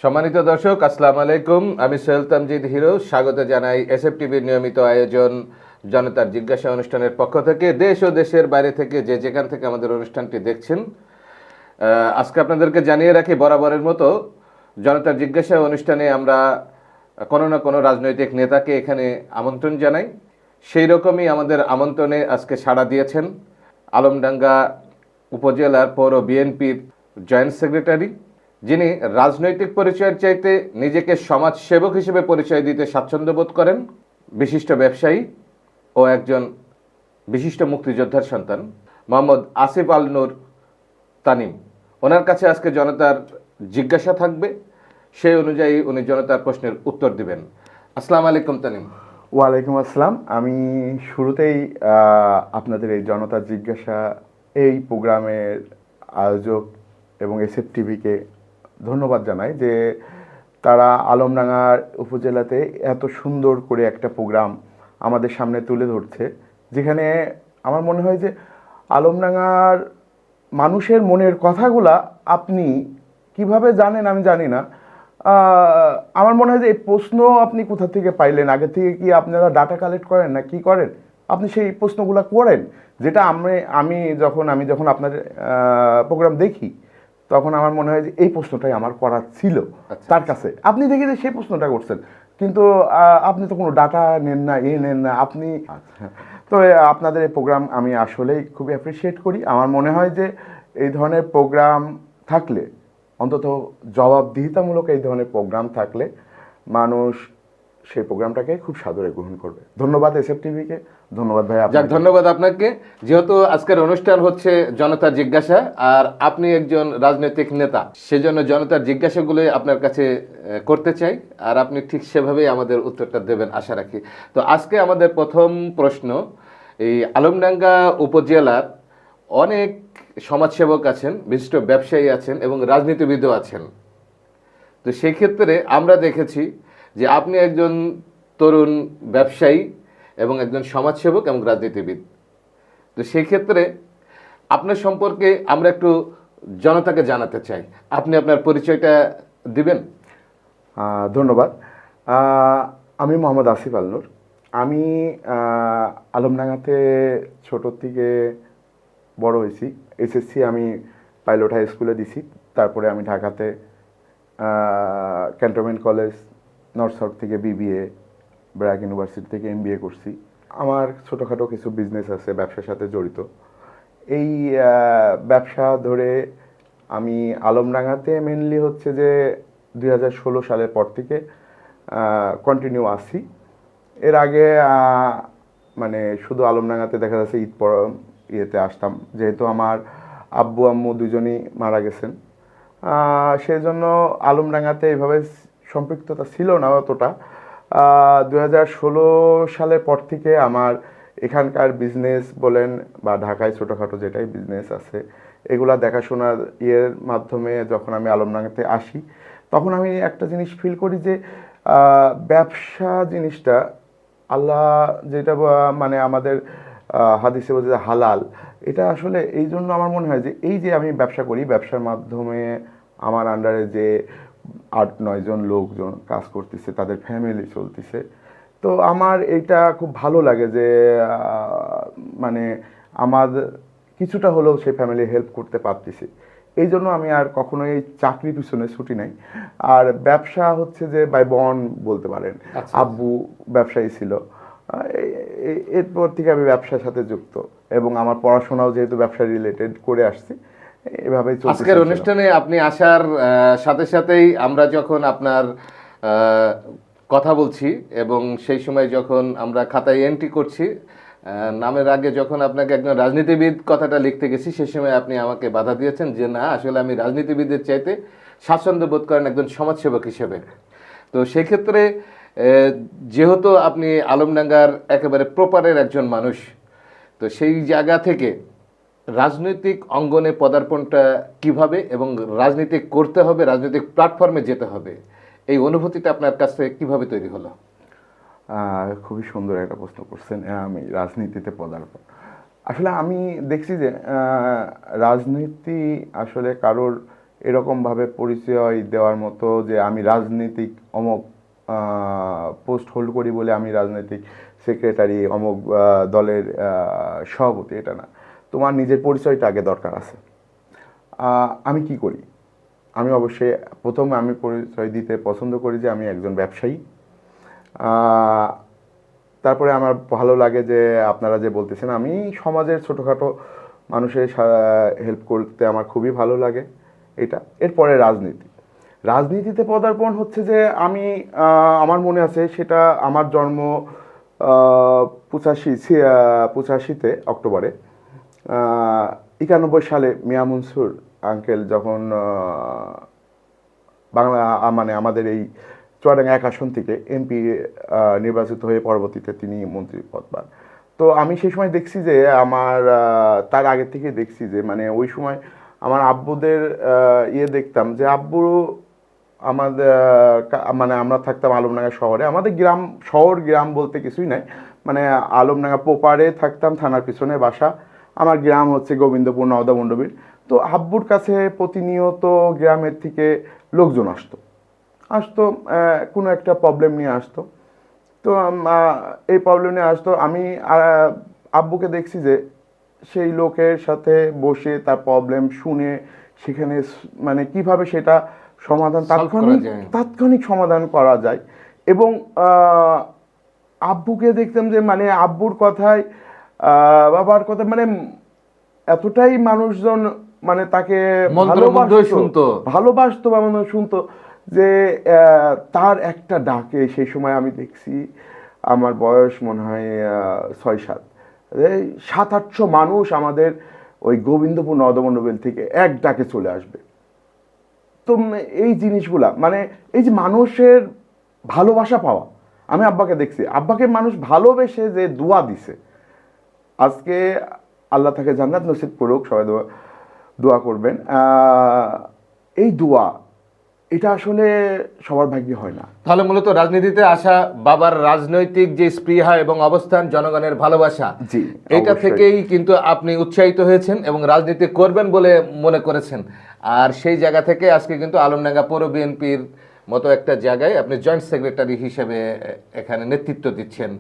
সম্মানিত দর্শক, আসসালামু আলাইকুম। আমি সোহেল তামজিদ হিরো, স্বাগত জানাই এসএফ টিভির নিয়মিত আয়োজন জনতার জিজ্ঞাসা অনুষ্ঠানের পক্ষ থেকে। দেশ ও দেশের বাইরে থেকে যে যেখান থেকে আমাদের অনুষ্ঠানটি দেখছেন, আজকে আপনাদেরকে জানিয়ে রাখি, বরাবরের মতো জনতার জিজ্ঞাসা অনুষ্ঠানে আমরা কোনো না কোনো রাজনৈতিক নেতাকে এখানে আমন্ত্রণ জানাই। সেই রকমই আমাদের আমন্ত্রণে আজকে সাড়া দিয়েছেন আলমডাঙ্গা উপজেলার পৌর বিএনপির জয়েন্ট সেক্রেটারি, যিনি রাজনৈতিক পরিচয়ের চাইতে নিজেকে সমাজসেবক হিসেবে পরিচয় দিতে স্বাচ্ছন্দ্য বোধ করেন, বিশিষ্ট ব্যবসায়ী ও একজন বিশিষ্ট মুক্তিযোদ্ধার সন্তান মোহাম্মদ আসিফ আল নূর তানিম। ওনার কাছে আজকে জনতার জিজ্ঞাসা থাকবে, সেই অনুযায়ী উনি জনতার প্রশ্নের উত্তর দিবেন। আসসালামু আলাইকুম তানিম। ওয়ালাইকুম আসসালাম। আমি শুরুতেই আপনাদের এই জনতার জিজ্ঞাসা এই প্রোগ্রামের আয়োজক এবং এসএফ টিভিকে ধন্যবাদ জানাই যে তারা আলমডাঙ্গার উপজেলাতে এত সুন্দর করে একটা প্রোগ্রাম আমাদের সামনে তুলে ধরছে, যেখানে আমার মনে হয় যে আলমডাঙ্গার মানুষের মনের কথাগুলা আপনি কিভাবে জানেন আমি জানি না। আমার মনে হয় যে এই প্রশ্ন আপনি কোথা থেকে পাইলেন? আগে থেকে কি আপনারা ডাটা কালেক্ট করেন না কি করেন? আপনি সেই প্রশ্নগুলো করেন, যেটা আমি যখন আপনার প্রোগ্রাম দেখি, তখন আমার মনে হয় যে এই প্রশ্নটাই আমার করার ছিল তার কাছে। আপনি দেখে যে সেই প্রশ্নটা করছেন, কিন্তু আপনি তো কোনো ডাটা নেন না, নেন না আপনি। তো আপনাদের এই প্রোগ্রাম আমি আসলেই খুবই অ্যাপ্রিসিয়েট করি। আমার মনে হয় যে এই ধরনের প্রোগ্রাম থাকলে, অন্তত জবাবদিহিতামূলক এই ধরনের প্রোগ্রাম থাকলে, মানুষ সেই প্রোগ্রামটাকে খুব সাদরে গ্রহণ করবে। ধন্যবাদ এসএফ টিভিকে, ধন্যবাদ ভাই। যাক, ধন্যবাদ আপনাকে। যেহেতু আজকের অনুষ্ঠান হচ্ছে জনতার জিজ্ঞাসা, আর আপনি একজন রাজনৈতিক নেতা, সেজন্য জনতার জিজ্ঞাসাগুলো আপনার কাছে করতে চাই, আর আপনি ঠিক সেভাবেই আমাদের উত্তরটা দেবেন আশা রাখি। তো আজকে আমাদের প্রথম প্রশ্ন, এই আলমডাঙ্গা উপজেলার অনেক সমাজসেবক আছেন, বিশিষ্ট ব্যবসায়ী আছেন এবং রাজনীতিবিদও আছেন। তো সেই ক্ষেত্রে আমরা দেখেছি যে আপনি একজন তরুণ ব্যবসায়ী এবং একজন সমাজসেবক এবং রাজনীতিবিদ। তো সেই ক্ষেত্রে আপনার সম্পর্কে আমরা একটু জনতাকে জানাতে চাই। আপনি আপনার পরিচয়টা দিবেন? ধন্যবাদ। আমি মোহাম্মদ আসিফ আল নূর। আমি আলমডাঙ্গাতে ছোটোর থেকে বড় হয়েছি। এসএসসি আমি পাইলট হাই স্কুলে দিছি, তারপরে আমি ঢাকাতে ক্যান্টনমেন্ট কলেজ, নর্থ সাউথ থেকে বিবিএ, ব্র্যাক ইউনিভার্সিটি থেকে এমবিএ করছি। আমার ছোটোখাটো কিছু বিজনেস আছে, ব্যবসার সাথে জড়িত। এই ব্যবসা ধরে আমি আলমডাঙ্গাতে মেনলি হচ্ছে যে 2016 সালের পর থেকে কন্টিনিউ আসি। এর আগে মানে শুধু আলমডাঙ্গাতে দেখা যাচ্ছে ঈদ ইয়েতে আসতাম, যেহেতু আমার আব্বু আম্মু দুজনই মারা গেছেন, সেই জন্য আলমডাঙ্গাতে এইভাবে সম্পৃক্ততা ছিল না অতটা। 2016 সালের পর থেকে আমার এখানকার বিজনেস বলেন বা ঢাকায় ছোটোখাটো যেটাই বিজনেস আছে, এগুলা দেখাশোনার ইয়ের মাধ্যমে যখন আমি আলমডাঙ্গাতে আসি, তখন আমি একটা জিনিস ফিল করি যে ব্যবসা জিনিসটা আল্লাহ যেটা মানে আমাদের হাদিসে বলছে যে হালাল, এটা আসলে এই জন্য আমার মনে হয় যে এই যে আমি ব্যবসা করি, ব্যবসার মাধ্যমে আমার আন্ডারে যে 8-9 জন লোকজন কাজ করতেছে, তাদের ফ্যামিলি চলতেছে। তো আমার এইটা খুব ভালো লাগে যে মানে আমার কিছুটা হলেও সেই ফ্যামিলি হেল্প করতে পারতেছি। এই জন্য আমি আর কখনোই চাকরি পিছনে ছুটি নাই। আর ব্যবসা হচ্ছে যে বাই বন বলতে পারেন, আব্বু ব্যবসায়ী ছিল, এরপর থেকে আমি ব্যবসার সাথে যুক্ত এবং আমার পড়াশোনাও যেহেতু ব্যবসা রিলেটেড করে আসছি, এভাবেই চলছে। আজকের অনুষ্ঠানে আপনি আসার সাথে সাথেই আমরা যখন আপনার কথা বলছি এবং সেই সময় যখন আমরা খাতায় এন্ট্রি করছি, নামের আগে যখন আপনাকে একজন রাজনীতিবিদ কথাটা লিখতে গেছি, সেই সময় আপনি আমাকে বাধা দিয়েছেন যে না, আসলে আমি রাজনীতিবিদের চাইতে স্বাচ্ছন্দ্য বোধ করেন একজন সমাজসেবক হিসেবে। তো সেক্ষেত্রে যেহেতু আপনি আলমডাঙ্গার একেবারে প্রপারের একজন মানুষ, তো সেই জায়গা থেকে রাজনৈতিক অঙ্গনে পদার্পণটা কিভাবে এবং রাজনীতি করতে হবে, রাজনৈতিক প্ল্যাটফর্মে যেতে হবে, এই অনুভূতিটা আপনার কাছে কিভাবে তৈরি হলো? খুবই সুন্দর একটা প্রশ্ন করছেন। আমি রাজনীতিতে পদার্পণ, আসলে আমি দেখছি যে রাজনীতি আসলে কারোর এরকমভাবে পরিচয় দেওয়ার মতো যে আমি রাজনীতিক অমুক পোস্ট হোল্ড করি বলে আমি রাজনৈতিক সেক্রেটারি অমুক দলের সভাপতি, এটা না। তোমার নিজের পরিচয়টা আগে দরকার আছে। আমি কি করি? আমি অবশ্যই প্রথমে আমি পরিচয় দিতে পছন্দ করি যে আমি একজন ব্যবসায়ী। তারপরে আমার ভালো লাগে যে আপনারা যে বলতেছেন, আমি সমাজের ছোটোখাটো মানুষের হেল্প করতে আমার খুবই ভালো লাগে এটা। এরপরে রাজনীতিতে পদার্পণ হচ্ছে যে আমি আমার মনে আছে সেটা আমার জন্ম 85-তে অক্টোবরে, 91 সালে মিয়া মনসুর আঙ্কেল যখন বাংলা মানে আমাদের এই চুয়াডাঙ্গা 1 আসন থেকে এমপি নির্বাচিত হয়ে পরবর্তীতে তিনি মন্ত্রী পদ পান। তো আমি সেই সময় দেখছি যে আমার তার আগে থেকে দেখছি যে মানে ওই সময় আমার আব্বুদের দেখতাম যে আব্বু আমাদের মানে আমরা থাকতাম আলমডাঙ্গা শহরে, আমাদের গ্রাম বলতে কিছুই নাই, মানে আলমডাঙ্গা পোপারে থাকতাম, থানার পিছনে বাসা। আমার গ্রাম হচ্ছে গোবিন্দপুর নওদামণ্ডবীর। তো আব্বুর কাছে প্রতিনিয়ত গ্রামের থেকে লোকজন আসতো কোনো একটা প্রবলেম নিয়ে আসতো। তো এই প্রবলেম নিয়ে আসতো, আমি আব্বুকে দেখছি যে সেই লোকের সাথে বসে তার প্রবলেম শুনে সেখানে মানে কিভাবে সেটা সমাধান তাৎক্ষণিক সমাধান করা যায়। এবং আব্বুকে দেখতাম যে মানে আব্বুর কথায় বাবার কথা মানে এতটাই মানুষজন মানে তাকে ভালোবাসতো বা মানে শুনতো যে তার একটা ডাকে সেই সময় আমি দেখছি, আমার বয়স মনে হয় 6-7-800 মানুষ আমাদের ওই গোবিন্দপুর নওদামণ্ডপীর থেকে এক ডাকে চলে আসবে। তো এই জিনিসগুলা মানে এই যে মানুষের ভালোবাসা পাওয়া, আমি আব্বাকে দেখছি, আব্বাকে মানুষ ভালোবেসে যে দোয়া দিছে, আজকে আল্লাহ তাকে জান্নাত নসিব করুক, সবাই দোয়া করবেন। এই দোয়া এটা আসলে সবার ভাগ্যে হয় না। তাহলে মূলত রাজনীতিতে আসা বাবার রাজনৈতিক যে স্পৃহা এবং অবস্থান, জনগণের ভালোবাসা, এটা থেকেই কিন্তু আপনি উৎসাহিত হয়েছেন এবং রাজনীতি করবেন বলে মনে করেছেন। আর সেই জায়গা থেকে আজকে কিন্তু আলমডাঙ্গা পৌর বিএনপির মতো একটা জায়গায় আপনি জয়েন্ট সেক্রেটারি হিসেবে এখানে নেতৃত্ব দিচ্ছেন।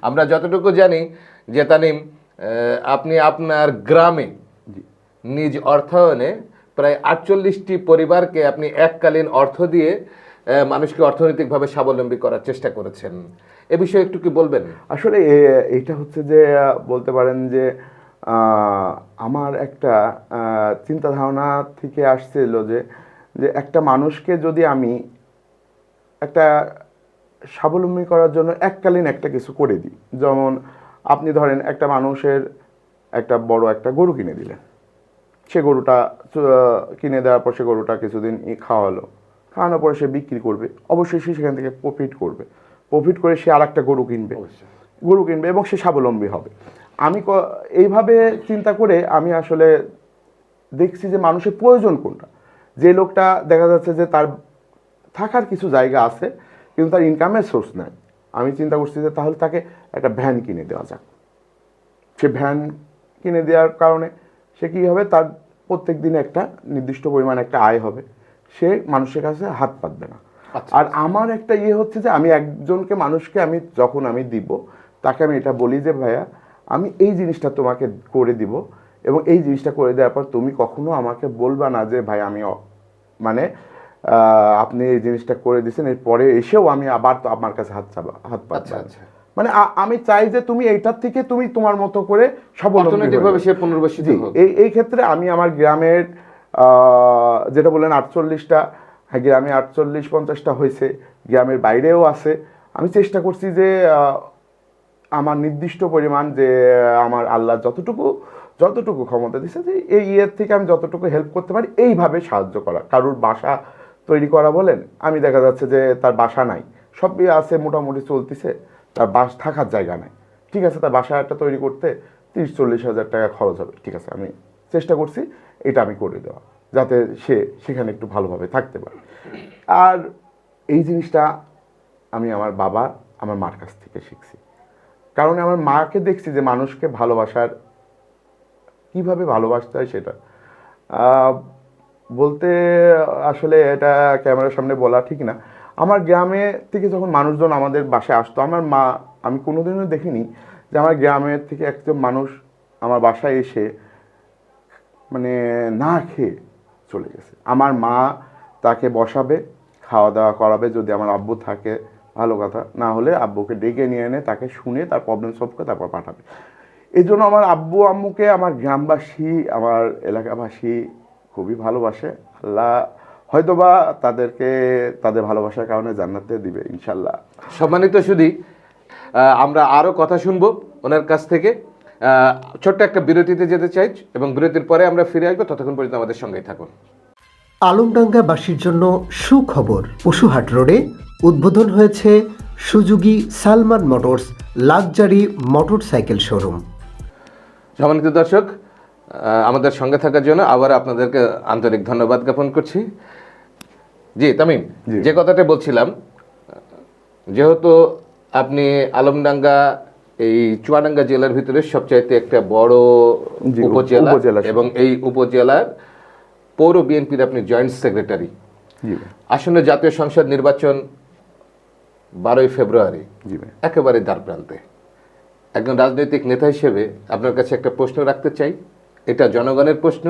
আমরা যতটুকু জানি যে তানিম, আপনি আপনার গ্রামে নিজ অর্থায়নে প্রায় 48টি পরিবারকে আপনি এককালীন অর্থ দিয়ে মানুষকে অর্থনৈতিকভাবে স্বাবলম্বী করার চেষ্টা করেছেন। এ বিষয়ে একটু কি বলবেন? আসলে এটা হচ্ছে যে বলতে পারেন যে আমার একটা চিন্তা ধারণা থেকে আসছিল যে একটা মানুষকে যদি আমি একটা স্বাবলম্বী করার জন্য এককালীন একটা কিছু করে দিই, যেমন আপনি ধরেন একটা মানুষের একটা বড় একটা গরু কিনে দিলেন, সে গরুটা কিনে দেওয়ার পর সে গরুটা কিছুদিন খাওয়ানোর পরে সে বিক্রি করবে, অবশ্যই সে সেখান থেকে প্রফিট করে সে আর একটা গরু কিনবে এবং সে স্বাবলম্বী হবে। আমি এইভাবে চিন্তা করে আমি আসলে দেখছি যে মানুষের প্রয়োজন কোনটা। যে লোকটা দেখা যাচ্ছে যে তার থাকার কিছু জায়গা আছে কিন্তু তার ইনকামের সোর্স নাই, আমি চিন্তা করছি যে তাহলে তাকে একটা ভ্যান কিনে দেওয়া যাক। সে ভ্যান কিনে দেওয়ার কারণে সে কী হবে, তার প্রত্যেক দিনে একটা নির্দিষ্ট পরিমাণ একটা আয় হবে, সে মানুষের কাছে হাত পাতবে না। আর আমার একটা হচ্ছে যে আমি একজনকে মানুষকে আমি যখন আমি দিব তাকে আমি এটা বলি যে ভাইয়া আমি এই জিনিসটা তোমাকে করে দিব এবং এই জিনিসটা করে দেওয়ার পর তুমি কখনো আমাকে বলবা না যে ভাই আমি মানে আপনি এই জিনিসটা করে দিয়েছেন, এরপরে এসেও আমি আবার তো আপনার কাছে হাত পাতবো। মানে আমি চাই যে তুমি এইটার থেকে তুমি তোমার মতো করে অর্থনৈতিকভাবে সে পুনর্বাসিত হোক। এই ক্ষেত্রে আমি আমার গ্রামের যেটা বললেন 48টা, হ্যাঁ গ্রামে 48-50টা হয়েছে, গ্রামের বাইরেও আছে। আমি চেষ্টা করছি যে আমার নির্দিষ্ট পরিমাণ যে আমার আল্লাহ যতটুকু ক্ষমতা দিচ্ছে যে এই থেকে আমি যতটুকু হেল্প করতে পারি এইভাবে সাহায্য করা। কারোর বাসা তৈরি করা বলেন, আমি দেখা যাচ্ছে যে তার বাসা নাই, সব আছে মোটামুটি চলতেছে, তার থাকার জায়গা নাই, ঠিক আছে, তার বাসা একটা তৈরি করতে 30-40 হাজার টাকা খরচ হবে, ঠিক আছে, আমি চেষ্টা করছি এটা আমি করে দেওয়া যাতে সে সেখানে একটু ভালোভাবে থাকতে পারে। আর এই জিনিসটা আমি আমার বাবা আমার মার কাছ থেকে শিখছি, কারণ আমার মাকে দেখছি যে মানুষকে কিভাবে ভালোবাসতে হয় সেটা। বলতে আসলে এটা ক্যামেরার সামনে বলা ঠিক না। আমার গ্রামে থেকে যখন মানুষজন আমাদের বাসায় আসতো, আমার মা, আমি কোনোদিনও দেখিনি যে আমার গ্রামের থেকে একজন মানুষ আমার বাসায় এসে মানে না খেয়ে চলে গেছে। আমার মা তাকে বসাবে, খাওয়া দাওয়া করাবে, যদি আমার আব্বু থাকে ভালো কথা, না হলে আব্বুকে ডেকে নিয়ে এনে তাকে শুনে তার প্রবলেম সলভ করে তারপর পাঠাবে। এই জন্য আমার আব্বু আম্মুকে আমার গ্রামবাসী, আমার এলাকাবাসী খুবই ভালোবাসে। আল্লাহ হয়তোবা তাদেরকে তাদের ভালোবাসার কারণে জান্নাতে দিবে ইনশাল্লাহ। সম্মানিত সুধী, আমরা আরও কথা শুনবো ওনার কাছ থেকে। ছোট্ট একটা বিরতিতে যেতে চাই এবং বিরতির পরে আমরা ফিরে আসবো। ততক্ষণ পর্যন্ত আমাদের সঙ্গেই থাকুন। আলমডাঙ্গাবাসীর জন্য সুখবর। পশুহাট রোডে উদ্বোধন হয়েছে Suzuki Salman motors luxury motorcycle showroom. সম্মানিত দর্শক, আমাদের সঙ্গে থাকার জন্য আবার আপনাদেরকে আন্তরিক ধন্যবাদ জ্ঞাপন করছি। জি তামিম, জি। যে কথাটা বলছিলাম, যেহেতু আপনি আলমডাঙ্গা এই চুয়াডাঙ্গা জেলার ভিতরে সবচাইতে একটা বড় জি, উপজেলা উপজেলা। এবং এই উপজেলার পৌর বিএনপির আপনি জয়েন্ট সেক্রেটারি। জি ভাই। আসন্ন জাতীয় সংসদ নির্বাচন 12ই ফেব্রুয়ারি, জি ভাই। একেবারে দ্বারপ্রান্তে। একজন রাজনৈতিক নেতা হিসেবে আপনার কাছে একটা প্রশ্ন রাখতে চাই। এটা জনগণের প্রশ্ন,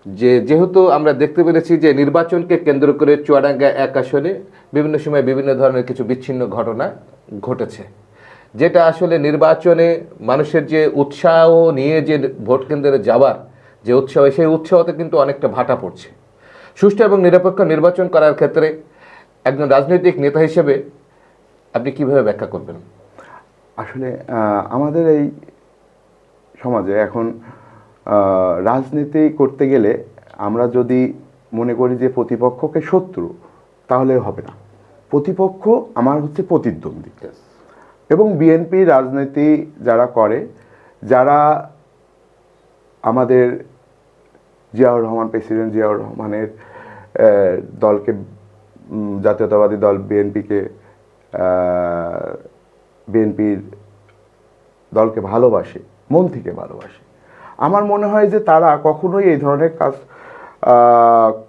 যে যেহেতু আমরা দেখতে পেরেছি যে নির্বাচনকে কেন্দ্র করে চুয়াডাঙ্গা এক আসনে বিভিন্ন সময় বিভিন্ন ধরনের কিছু বিচ্ছিন্ন ঘটনা ঘটেছে, যেটা আসলে নির্বাচনে মানুষের যে উৎসাহ নিয়ে যে ভোট কেন্দ্রে যাওয়ার যে উৎসাহ, সেই উৎসাহতে কিন্তু অনেকটা ভাটা পড়ছে। সুষ্ঠু এবং নিরপেক্ষ নির্বাচন করার ক্ষেত্রে একজন রাজনৈতিক নেতা হিসেবে আপনি কিভাবে ব্যাখ্যা করবেন? আসলে আমাদের এই সমাজে এখন রাজনীতি করতে গেলে আমরা যদি মনে করি যে প্রতিপক্ষকে শত্রু, তাহলে হবে না। প্রতিপক্ষ আমার হচ্ছে প্রতিদ্বন্দ্বী। এবং বিএনপি রাজনীতি যারা করে, যারা আমাদের জিয়াউর রহমান, প্রেসিডেন্ট জিয়াউর রহমানের দলকে, জাতীয়তাবাদী দল বিএনপির দলকে ভালোবাসে, মন থেকে ভালোবাসে। আমার মনে হয় যে তারা কখনোই এই ধরনের কাজ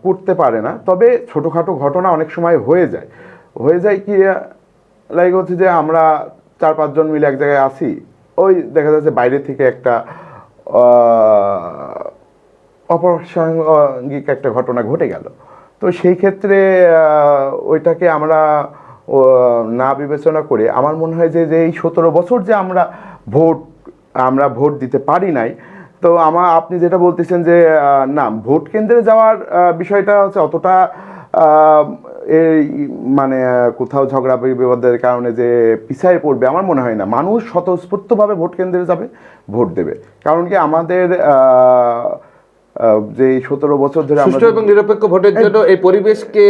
করতে পারে না। তবে ছোটোখাটো ঘটনা অনেক সময় হয়ে যায় কি, লাইক হচ্ছে যে আমরা 4-5 জন মিলে এক জায়গায় আসি, ওই দেখা যাচ্ছে বাইরে থেকে একটা অপ্রাসঙ্গিক একটা ঘটনা ঘটে গেল। তো সেই ক্ষেত্রে ওইটাকে আমরা না বিবেচনা করে, আমার মনে হয় যে এই 17 বছর যে আমরা ভোট দিতে পারি নাই, তো আপনি যেটা বলতেছেন যে না, ভোট কেন্দ্রে যাওয়ার বিষয়টা হচ্ছে অতটা এই মানে কোথাও ঝগড়া বিবাদের কারণে যে পিছায় পড়বে, আমার মনে হয় না। মানুষ স্বতঃস্ফূর্তভাবে ভোট কেন্দ্রে যাবে, ভোট দেবে। কারণ কি, আমাদের যে 17 বছর ধরে সুষ্ঠু এবং নিরপেক্ষ ভোটের জন্য এই পরিবেশকে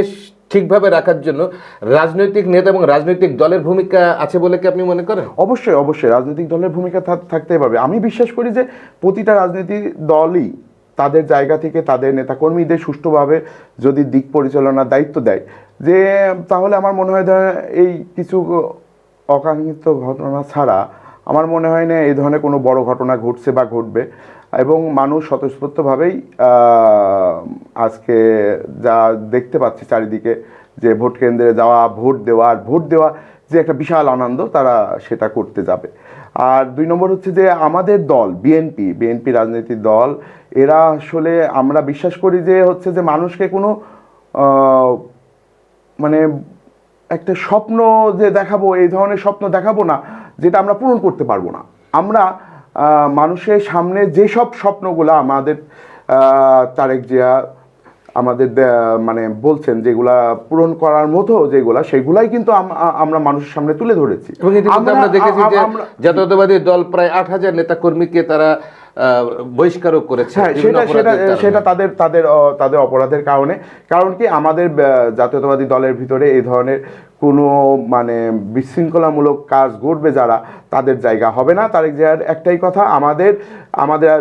ঠিকভাবে রাখার জন্য রাজনৈতিক নেতা এবং রাজনৈতিক দলের ভূমিকা আছে বলে কি আপনি মনে করেন? অবশ্যই রাজনৈতিক দলের ভূমিকা থাকতেই পারবে। আমি বিশ্বাস করি যে প্রতিটা রাজনৈতিক দলই তাদের জায়গা থেকে তাদের নেতাকর্মীদের সুষ্ঠুভাবে যদি দিক পরিচালনার দায়িত্ব দেয়, যে তাহলে আমার মনে হয় এই কিছু অকাঙ্ক্ষিত ঘটনা ছাড়া আমার মনে হয় না এই ধরনের কোনো বড় ঘটনা ঘটছে বা ঘটবে। এবং মানুষ স্বতঃস্ফূর্তভাবেই আজকে যা দেখতে পাচ্ছি চারিদিকে, যে ভোট কেন্দ্রে যাওয়া, ভোট দেওয়া যে একটা বিশাল আনন্দ, তারা সেটা করতে যাবে। আর 2 নম্বর হচ্ছে যে আমাদের দল বিএনপি রাজনৈতিক দল, এরা আসলে আমরা বিশ্বাস করি যে হচ্ছে যে মানুষকে কোনো মানে একটা স্বপ্ন যে দেখাবো, এই ধরনের স্বপ্ন দেখাবো না যেটা আমরা পূরণ করতে পারবো না। আমরা মানুষের সামনে যেসব স্বপ্নগুলো আমাদের তারেক জিয়া আমাদের মানে বলছেন, যেগুলা পূরণ করার মতো সেগুলাই কিন্তু আমরা মানুষের সামনে তুলে ধরেছি। এবং ইতিমধ্যে আমরা দেখেছি যে জাতীয়তাবাদী দল প্রায় 8,000 নেতা কর্মীকে তারা বহিষ্কারও করেছে। হ্যাঁ, সেটা তাদের অপরাধের কারণে। কারণ কি, আমাদের জাতীয়তাবাদী দলের ভিতরে এই ধরনের কোনো মানে বিশৃঙ্খলামূলক কাজ ঘটবে যারা, তাদের জায়গা হবে না। তারেক জিয়ার একটাই কথা, আমাদের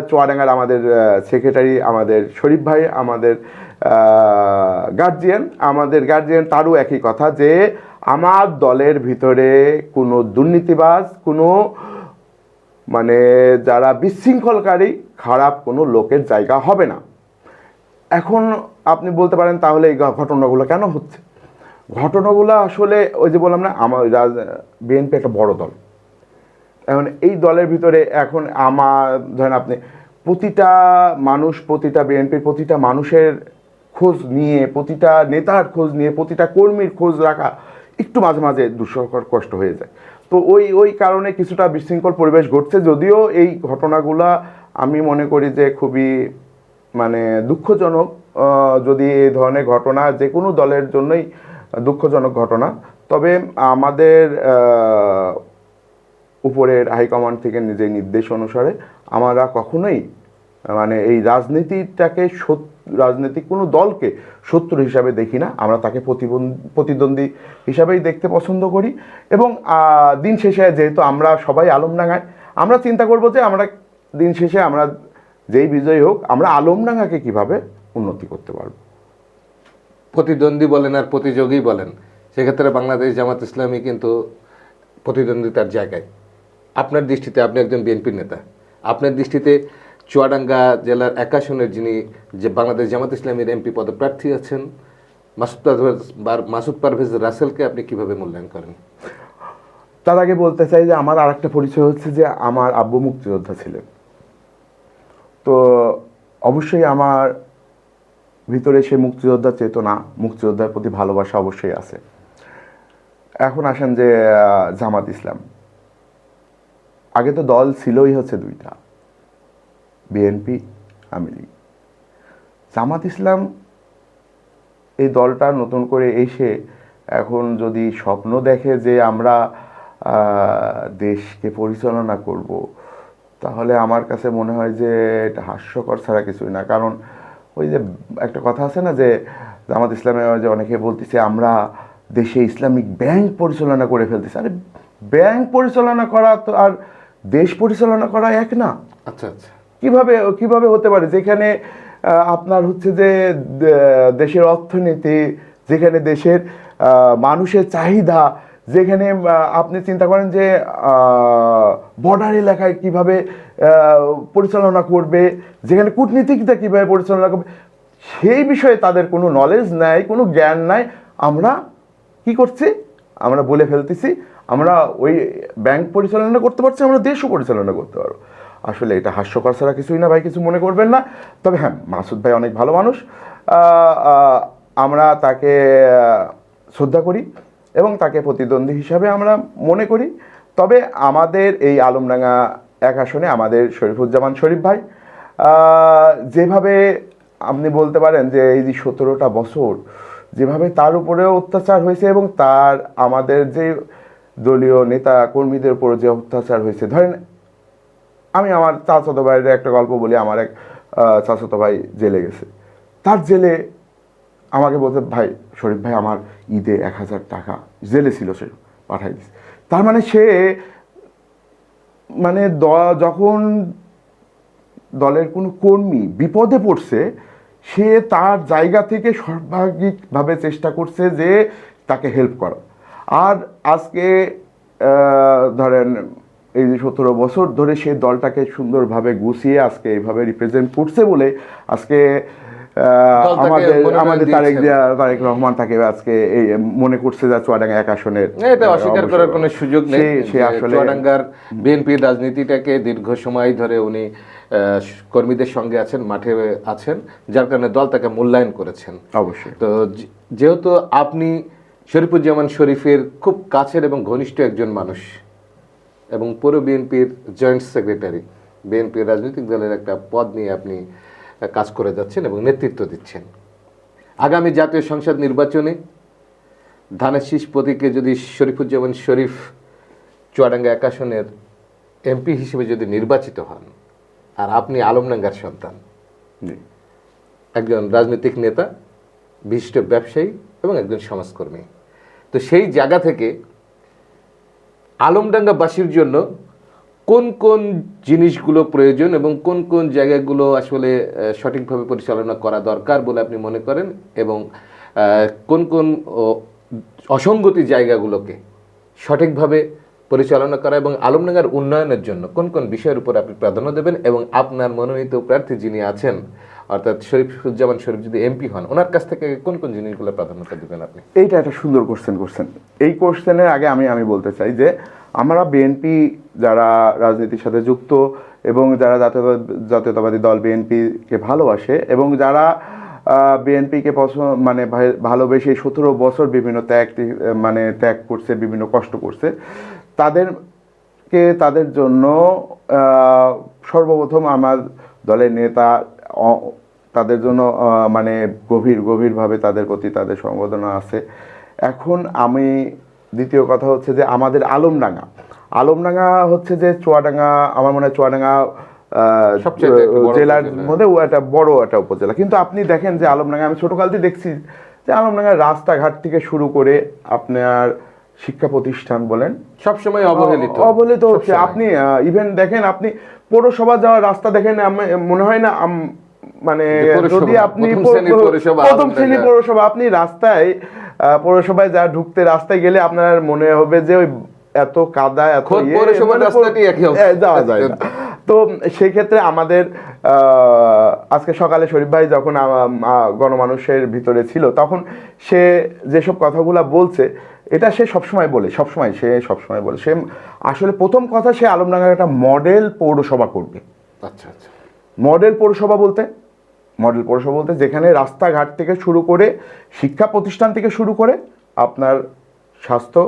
চুয়াডাঙ্গার আমাদের সেক্রেটারি, আমাদের শরীফ ভাই, আমাদের গার্জিয়ান, তারও একই কথা, যে আমার দলের ভিতরে কোনো দুর্নীতিবাজ, কোনো মানে যারা বিশৃঙ্খলকারী, খারাপ কোনো লোকের জায়গা হবে না। এখন আপনি বলতে পারেন তাহলে এই ঘটনাগুলো কেন হচ্ছে? ঘটনাগুলো আসলে ওই যে বললাম না, আমার বিএনপি একটা বড় দল। এখন এই দলের ভিতরে এখন আমার ধরেন আপনি প্রতিটা মানুষ, প্রতিটা বিএনপির প্রতিটা মানুষের খোঁজ নিয়ে, প্রতিটা নেতার খোঁজ নিয়ে, প্রতিটা কর্মীর খোঁজ রাখা একটু মাঝে মাঝে দুঃসহকর কষ্ট হয়ে যায়। তো ওই কারণে কিছুটা বিশৃঙ্খল পরিবেশ ঘটছে। যদিও এই ঘটনাগুলা আমি মনে করি যে খুবই মানে দুঃখজনক। যদি এই ধরনের ঘটনা যে কোনো দলের জন্যই দুঃখজনক ঘটনা, তবে আমাদের উপরের হাইকমান্ড থেকে নিজের নির্দেশ অনুসারে আমরা কখনোই মানে এই রাজনীতিটাকে রাজনৈতিক কোনো দলকে শত্রু হিসাবে দেখি না। আমরা তাকে প্রতিদ্বন্দ্বী হিসাবেই দেখতে পছন্দ করি। এবং দিন শেষে যেহেতু আমরা সবাই আলমডাঙ্গায়, আমরা চিন্তা করব যে আমরা দিন শেষে আমরা যেই বিজয়ী হোক, আমরা আলমডাঙ্গাকে কিভাবে উন্নতি করতে পারবো। প্রতিদ্বন্দ্বী বলেন আর প্রতিযোগী বলেন, সেক্ষেত্রে বাংলাদেশ জামাত ইসলামী কিন্তু প্রতিদ্বন্দ্বিতার জায়গায়। আপনার দৃষ্টিতে, আপনি একজন বিএনপির নেতা, আপনার দৃষ্টিতে চুয়াডাঙ্গা জেলার 1 আসনের যিনি যে বাংলাদেশ জামাত ইসলামীর এমপি পদপ্রার্থী আছেন মাসুদ পারভেজ রাসেলকে আপনি কিভাবে মূল্যায়ন করেন? তার আগে বলতে চাই যে আমার আরেকটা পরিচয় হচ্ছে যে আমার আব্বু মুক্তিযোদ্ধা ছিলেন। তো অবশ্যই আমার ভিতরে সে মুক্তিযোদ্ধার চেতনা, মুক্তিযোদ্ধার প্রতি ভালোবাসা অবশ্যই আছে। এখন আসেন যে জামাত ইসলাম, আগে তো দল ছিলই হচ্ছে 2টা, বিএনপি, আওয়ামী লীগ। জামাত ইসলাম এই দলটা নতুন করে এসে এখন যদি স্বপ্ন দেখে যে আমরা দেশকে পরিচালনা করব, তাহলে আমার কাছে মনে হয় যে এটা হাস্যকর ছাড়া কিছুই না। কারণ ওই যে একটা কথা আছে না যে জামাত ইসলামে যে অনেকে বলতেছে আমরা দেশে ইসলামিক ব্যাংক পরিচালনা করে ফেলতেছি। আরে ব্যাংক পরিচালনা করা তো আর দেশ পরিচালনা করা এক না। আচ্ছা আচ্ছা, কিভাবে হতে পারে? যেখানে আপনার হচ্ছে যে দেশের অর্থনীতি, যেখানে দেশের মানুষের চাহিদা, যেখানে আপনি চিন্তা করেন যে বর্ডার এলাকায় কিভাবে পরিচালনা করবে, যেখানে কূটনীতিকটা কিভাবে পরিচালনা করবে, সেই বিষয়ে তাদের কোনো নলেজ নাই, কোনো জ্ঞান নাই। আমরা কি করছি? আমরা বলে ফেলতেছি আমরা ওই ব্যাংক পরিচালনা করতে পারছি, আমরা দেশও পরিচালনা করতে পারবো। আসলে এটা হাস্যকর ছাড়া কিছুই না ভাই, কিছু মনে করবেন না। তবে হ্যাঁ, মাসুদ ভাই অনেক ভালো মানুষ, আমরা তাকে শ্রদ্ধা করি এবং তাকে প্রতিদ্বন্দ্বী হিসাবে আমরা মনে করি। তবে আমাদের এই আলমডাঙ্গা 1 আসনে আমাদের শরীফুজ্জামান শরীফ ভাই যেভাবে আপনি বলতে পারেন যে এই যে 17টা বছর যেভাবে তার উপরেও অত্যাচার হয়েছে এবং তার আমাদের যে দলীয় নেতা কর্মীদের উপর যে অত্যাচার হয়েছে, ধরেন আমি আমার চাচাতো ভাইয়ের একটা গল্প বলি। আমার এক চাচাতো ভাই জেলে গেছে, তার জেলে আমাকে বলতে, ভাই শরীফ ভাই আমার ঈদে 1000 টাকা, জেলে ছিল সে, পাঠাই দিচ্ছে। তার মানে সে মানে যখন দলের কোনো কর্মী বিপদে পড়ছে, সে তার জায়গা থেকে সর্বাঙ্গীকভাবে চেষ্টা করছে যে তাকে হেল্প করা। আর আজকে ধরেন এই যে 17 বছর ধরে সে দলটাকে সুন্দরভাবে গুছিয়ে আজকে এইভাবে রিপ্রেজেন্ট করছে বলে আজকে আমাদের তারেক রহমান তাকে আজকে এই মনে করছে যে চুয়াডাঙ্গা 1 আসনের, এটা অস্বীকার করার কোনো সুযোগ নেই। সে আসলে চুয়াডাঙ্গার বিএনপির রাজনীতিটাকে দীর্ঘ সময় ধরে উনি কর্মীদের সঙ্গে আছেন, মাঠে আছেন, যার কারণে দল তাকে মূল্যায়ন করেছেন। অবশ্যই। তো যেহেতু আপনি শরীফুজ্জামান শরীফের খুব কাছের এবং ঘনিষ্ঠ একজন মানুষ এবং পুরো বিএনপির জয়েন্ট সেক্রেটারি, বিএনপির রাজনৈতিক দলের একটা পদ নিয়ে আপনি কাজ করে যাচ্ছেন এবং নেতৃত্ব দিচ্ছেন, আগামী জাতীয় সংসদ নির্বাচনে ধানের শীষ প্রতীকে যদি শরীফুজ্জামান শরীফ চুয়াডাঙ্গা 1 আসনের এমপি হিসেবে যদি নির্বাচিত হন, আর আপনি আলমডাঙ্গার সন্তান, একজন রাজনৈতিক নেতা, বিশিষ্ট ব্যবসায়ী এবং একজন সমাজকর্মী, তো সেই জায়গা থেকে আলমডাঙ্গাবাসীর জন্য কোন কোন জিনিসগুলো প্রয়োজন এবং কোন কোন জায়গাগুলো আসলে সঠিকভাবে পরিচালনা করা দরকার বলে আপনি মনে করেন, এবং কোন কোন অসঙ্গতি জায়গাগুলোকে সঠিকভাবে পরিচালনা করা এবং আলমডাঙ্গার উন্নয়নের জন্য কোন কোন বিষয়ের উপর আপনি প্রাধান্য দেবেন, এবং আপনার মনোনীত প্রার্থী যিনি আছেন অর্থাৎ শরীফুজ্জামান শরীফ যদি এমপি হন, ওনার কাছ থেকে কোন কোন জিনিসগুলো প্রাধান্যতা দিবেন আপনি? এইটা একটা সুন্দর কোশ্চেন করছেন। এই কোশ্চেনের আগে আমি বলতে চাই যে আমরা বিএনপি যারা রাজনীতির সাথে যুক্ত এবং যারা জাতীয়তাবাদী দল বিএনপিকে ভালোবাসে এবং যারা বিএনপিকে মানে ভালোবেসে 17 বছর বিভিন্ন ত্যাগ করছে, বিভিন্ন কষ্ট করছে, তাদের জন্য সর্বপ্রথম আমার দলের নেতা তাদের জন্য মানে গভীরভাবে তাদের প্রতি তাদের সম্বোধনা আছে। এখন আমি দ্বিতীয় কথা হচ্ছে যে আমাদের আলমডাঙ্গা হচ্ছে যে চুয়াডাঙ্গা, আমার মনে হয় চুয়াডাঙ্গা জেলার মধ্যে একটা বড় একটা উপজেলা। কিন্তু আপনি দেখেন যে আলমডাঙ্গা, আমি ছোটকালতে দেখছি যে আলমডাঙ্গার রাস্তাঘাট থেকে শুরু করে আপনার শিক্ষা প্রতিষ্ঠান বলেন সবসময় অবহেলিত হচ্ছে। আপনি ইভেন দেখেন, আপনি পৌরসভা যাওয়ার রাস্তা দেখেন, মনে হয় না মানে যদি আপনি প্রথম শ্রেণী পৌরসভা, আপনি রাস্তায় পৌরসভায় যা ঢুকতে রাস্তায় গেলে আপনার মনে হবে যে ওই এত কাদা, এত যাওয়া যায় না। তো সেই ক্ষেত্রে আমাদের আজকে সকালে শরীফ ভাই যখন গণমানুষের ভিতরে ছিল, তখন সে যেসব কথাগুলা বলছে, এটা সে সবসময় বলে সে আসলে প্রথম কথা, সে আলমডাঙ্গার একটা মডেল পৌরসভা করবে। আচ্ছা আচ্ছা। মডেল পৌরসভা বলতে যেখানে রাস্তাঘাট থেকে শুরু করে শিক্ষা প্রতিষ্ঠান থেকে শুরু করে আপনার স্বাস্থ্য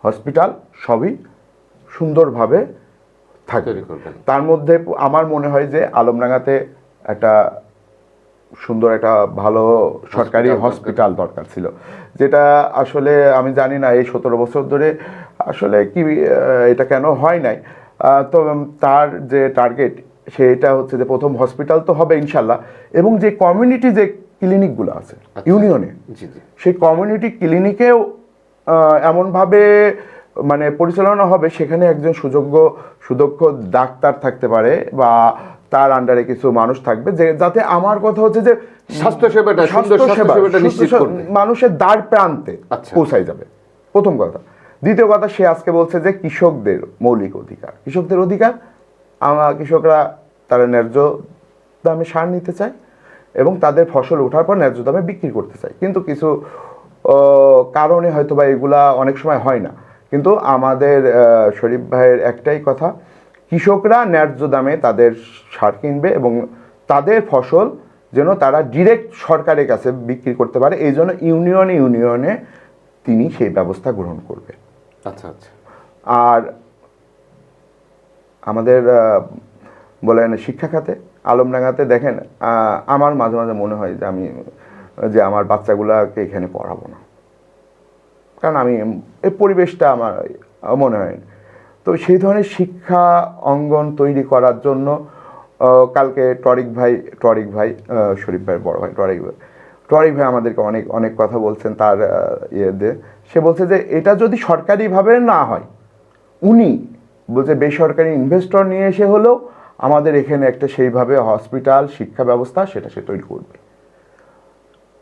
হসপিটাল সবই সুন্দরভাবে থাকবে। তার মধ্যে আমার মনে হয় যে আলমডাঙ্গাতে একটা সুন্দর একটা ভালো সরকারি হসপিটাল দরকার ছিল, যেটা আসলে আমি জানি না এই 17 বছর ধরে আসলে কি এটা কেন হয় নাই। তো তার যে টার্গেট সেটা হচ্ছে যে প্রথম হসপিটাল তো হবে ইনশাল্লাহ, এবং যে কমিউনিটি যে ক্লিনিকগুলো আছে ইউনিয়নে, সেই কমিউনিটি ক্লিনিকেও এমনভাবে মানে পরিচালনা হবে, সেখানে একজন সুদক্ষ ডাক্তার থাকতে পারে বা তার আন্ডারে কিছু মানুষ থাকবে, যে যাতে আমার কথা হচ্ছে যে স্বাস্থ্যসেবাটা মানুষের দ্বার প্রান্তে পৌঁছায় যাবে, প্রথম কথা। দ্বিতীয় কথা, সে আজকে বলছে যে কৃষকদের মৌলিক অধিকার, কৃষকরা তারা ন্যায্য দামে সার নিতে চায় এবং তাদের ফসল ওঠার পর ন্যায্য দামে বিক্রি করতে চায়। কিন্তু কিছু কারণে হয়তো বা এগুলা অনেক সময় হয় না। কিন্তু আমাদের শরীফ ভাইয়ের একটাই কথা, কৃষকরা ন্যায্য দামে তাদের সার কিনবে এবং তাদের ফসল যেন তারা ডিরেক্ট সরকারের কাছে বিক্রি করতে পারে, এই জন্য ইউনিয়নে তিনি সেই ব্যবস্থা গ্রহণ করবে। আচ্ছা আচ্ছা। আর আমাদের বলেন শিক্ষা খাতে আলমডাঙ্গাতে দেখেন, আমার মাঝে মাঝে মনে হয় যে আমার বাচ্চাগুলাকে এখানে পড়াবো না, কারণ এই পরিবেশটা আমার মনে হয়। তো সেই ধরনের শিক্ষা অঙ্গন তৈরি করার জন্য কালকে টরিক ভাই শরীফ ভাইয়ের বড় ভাই টরিক ভাই আমাদেরকে অনেক কথা বলছেন। তার ইয়েতে সে বলছে যে এটা যদি সরকারিভাবে না হয়, উনি বলছে বেসরকারি ইনভেস্টর নিয়ে এসে হলেও আমাদের এখানে একটা সেইভাবে হসপিটাল, শিক্ষা ব্যবস্থা সেটা সে তৈরি করবে।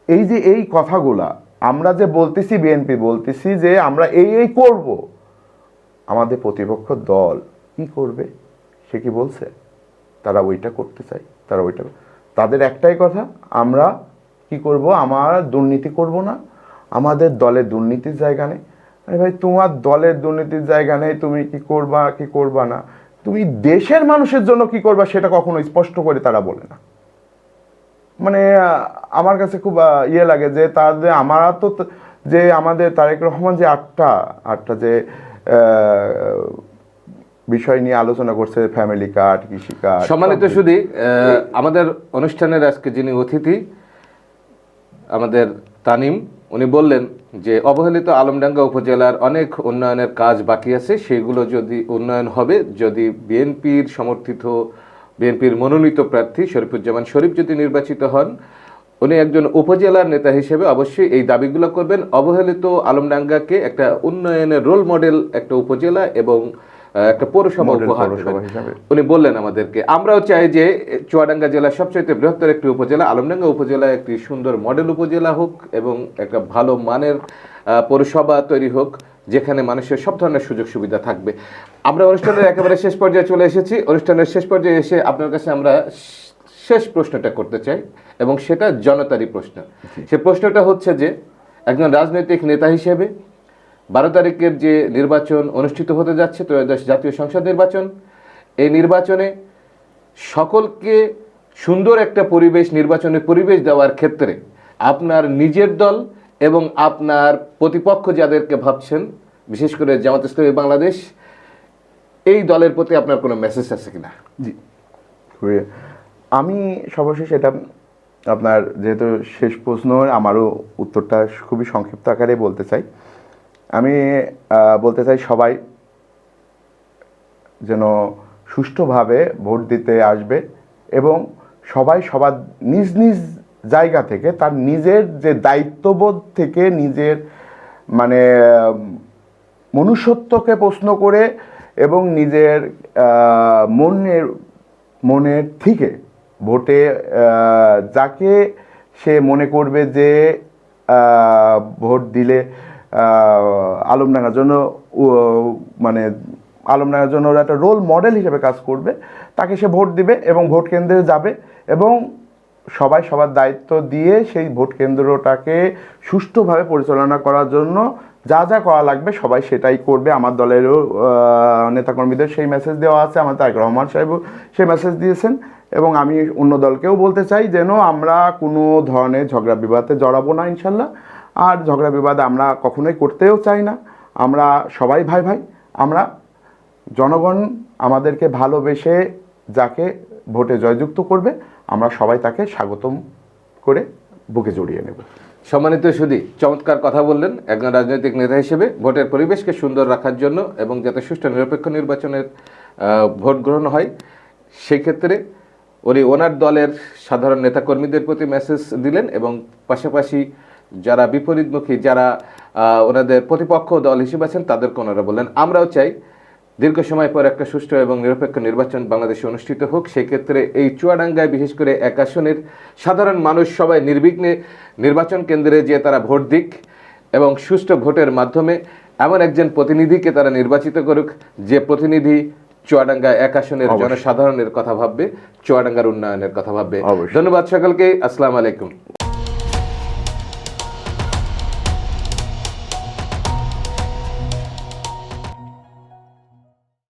এই যে এই কথাগুলা আমরা যে বলতেছি, বিএনপি বলতেছি যে আমরা এই করব, আমাদের প্রতিপক্ষ দল কি করবে? সে কি বলছে? তারা ওইটা করতে চায়, তাদের একটাই কথা, আমরা কি করব, আমার দুর্নীতি করব না, আমাদের দলে দুর্নীতির জায়গা নেই। আরে ভাই, তোমার দলের দুর্নীতির জায়গা নেই, তুমি কি করবা না, তুমি দেশের মানুষের জন্য কি করবা সেটা কখনো স্পষ্ট করে তারা বলে না। মানে আমার কাছে খুব ইয়ে লাগে যে আমাদের তারেক রহমান যে আটটা যে বিষয় নিয়ে আলোচনা করছে, ফ্যামিলি কার্ড, কৃষি কার্ড। সম্মানিত শুধু আমাদের অনুষ্ঠানের আজকে যিনি অতিথি আমাদের তানিম, উনি বললেন যে অবহেলিত আলমডাঙ্গা উপজেলার অনেক উন্নয়নের কাজ বাকি আছে, সেগুলো যদি উন্নয়ন হবে যদি বিএনপির মনোনীত প্রার্থী শরীফুজ্জামান শরীফ যদি নির্বাচিত হন, উনি একজন উপজেলার নেতা হিসেবে অবশ্যই এই দাবিগুলো করবেন। অবহেলিত আলমডাঙ্গাকে একটা উন্নয়নের রোল মডেল একটা উপজেলা এবং একটা পৌরসভা উপহার হিসেবে উনি বললেন আমাদেরকে। আমরাও চাই যে চুয়াডাঙ্গা জেলার সবচেয়ে বৃহত্তর একটি উপজেলা আলমডাঙ্গা উপজেলা একটি সুন্দর মডেল উপজেলা হোক এবং একটা ভালো মানের পৌরসভা তৈরি হোক, যেখানে মানুষের সব ধরনের সুযোগ সুবিধা থাকবে। আমরা অনুষ্ঠানের একেবারে শেষ পর্যায়ে চলে এসেছি। অনুষ্ঠানের শেষ পর্যায়ে এসে আপনার কাছে আমরা শেষ প্রশ্নটা করতে চাই, এবং সেটা জনতারই প্রশ্ন। সে প্রশ্নটা হচ্ছে যে একজন রাজনৈতিক নেতা হিসেবে 12 তারিখের যে নির্বাচন অনুষ্ঠিত হতে যাচ্ছে, ত্রয়োদশ জাতীয় সংসদ নির্বাচন, এই নির্বাচনে সকলকে সুন্দর একটা নির্বাচনের পরিবেশ দেওয়ার ক্ষেত্রে আপনার নিজের দল এবং আপনার প্রতিপক্ষ যাদেরকে ভাবছেন, বিশেষ করে জামাত ইসলামী বাংলাদেশ, এই দলের প্রতি আপনার কোনো মেসেজ আছে কিনা? জি, আমি সর্বশেষ এটা আপনার যেহেতু শেষ প্রশ্ন, আমারও উত্তরটা খুবই সংক্ষিপ্ত আকারে বলতে চাই। আমি বলতে চাই সবাই যেন সুষ্ঠুভাবে ভোট দিতে আসবে এবং সবাই সবার নিজ নিজ জায়গা থেকে তার নিজের যে দায়িত্ববোধ থেকে নিজের মানে মনুষ্যত্বকে প্রশ্ন করে এবং নিজের মনের থেকে ভোটে যাকে সে মনে করবে যে ভোট দিলে আলমডাঙ্গার জন্য মানে আলমডাঙ্গার জন্য ওরা একটা রোল মডেল হিসেবে কাজ করবে, তাকে সে ভোট দিবে এবং ভোট কেন্দ্রে যাবে এবং সবাই সবার দায়িত্ব দিয়ে সেই ভোট কেন্দ্রটাকে সুষ্ঠুভাবে পরিচালনা করার জন্য যা যা করা লাগবে সবাই সেটাই করবে। আমার দলেরও নেতাকর্মীদের সেই মেসেজ দেওয়া আছে, আমার তারেক রহমান সাহেবও সেই মেসেজ দিয়েছেন এবং আমি অন্য দলকেও বলতে চাই যেন আমরা কোনো ধরনের ঝগড়া বিবাদে জড়াবো না ইনশাল্লাহ। আর ঝগড়া বিবাদ আমরা কখনোই করতেও চাই না। আমরা সবাই ভাই ভাই, আমরা জনগণ আমাদেরকে ভালোবেসে যাকে ভোটে জয়যুক্ত করবে আমরা সবাই তাকে স্বাগতম করে বুকে জড়িয়ে নেব। সম্মানিত সুধী, চমৎকার কথা বললেন। একজন রাজনৈতিক নেতা হিসেবে ভোটের পরিবেশকে সুন্দর রাখার জন্য এবং যাতে সুষ্ঠু নিরপেক্ষ নির্বাচনের ভোট গ্রহণ হয়, সেই ক্ষেত্রে উনি ওনার দলের সাধারণ নেতাকর্মীদের প্রতি মেসেজ দিলেন এবং পাশাপাশি যারা বিপরীতমুখী, যারা ওনাদের প্রতিপক্ষ দল হিসেবে আছেন, তাদেরকে ওনারা বললেন আমরাও চাই দীর্ঘ সময় পর একটা সুষ্ঠু এবং নিরপেক্ষ নির্বাচন বাংলাদেশে অনুষ্ঠিত হোক। সেই ক্ষেত্রে এই চুয়াডাঙ্গায় বিশেষ করে 1 আসনের সাধারণ মানুষ সবাই নির্বিঘ্নে নির্বাচন কেন্দ্রে যে তারা ভোট দিক এবং সুষ্ঠু ভোটের মাধ্যমে এমন একজন প্রতিনিধিকে তারা নির্বাচিত করুক যে প্রতিনিধি চুয়াডাঙ্গা 1 আসনের জনসাধারণের কথা ভাববে, চুয়াডাঙ্গার উন্নয়নের কথা ভাববে। ধন্যবাদ সকলকে। আসসালামু আলাইকুম।